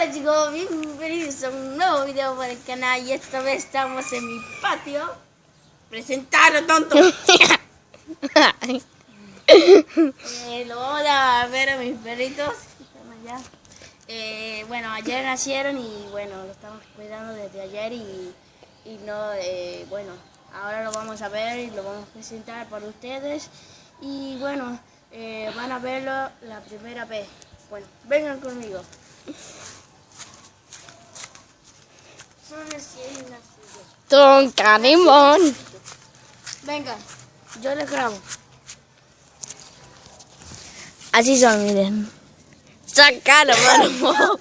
Hola chicos, bienvenidos a un nuevo video para el canal y esta vez estamos en mi patio. Presentalo, tonto. Lo vamos a ver a mis perritos que están allá. Bueno, ayer nacieron y bueno, lo estamos cuidando desde ayer y no, bueno, ahora lo vamos a ver y lo vamos a presentar para ustedes y bueno, van a verlo la primera vez. Bueno, vengan conmigo. Son recién nacidos. Don Carimón. Vengan, yo les grabo. Así son, miren. Sacalo, mano.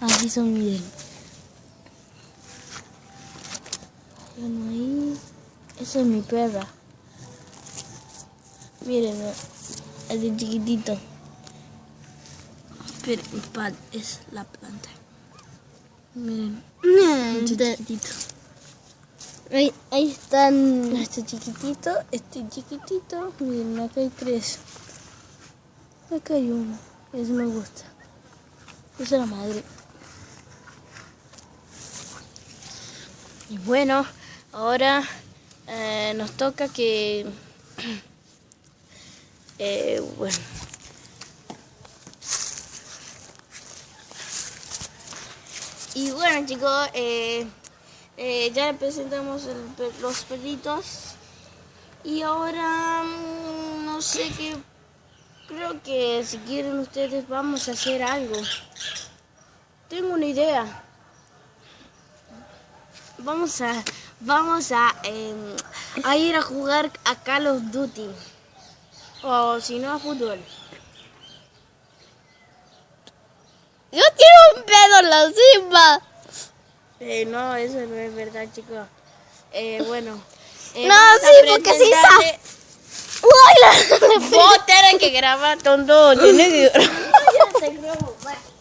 Así son, miren. Bueno, ahí. Esa es mi perra. Miren, es de chiquitito. Pero el pad es la planta. Miren, este chiquitito. Ahí están este chiquitito. Miren, acá hay 3. Acá hay uno. Ese me gusta. Esa es la madre. Y bueno, ahora nos toca que... bueno. Y bueno chicos, ya le presentamos los perritos. Y ahora no sé qué, creo que si quieren ustedes vamos a hacer algo. Tengo una idea. Vamos a ir a jugar a Call of Duty. O si no a fútbol. Yo quiero un pedo en la cima. No, eso no es verdad, chicos. Bueno. No, sí, porque sí está. Vos tenés que grabar, tonto. Tienes que grabar. Yo te grabo, bye.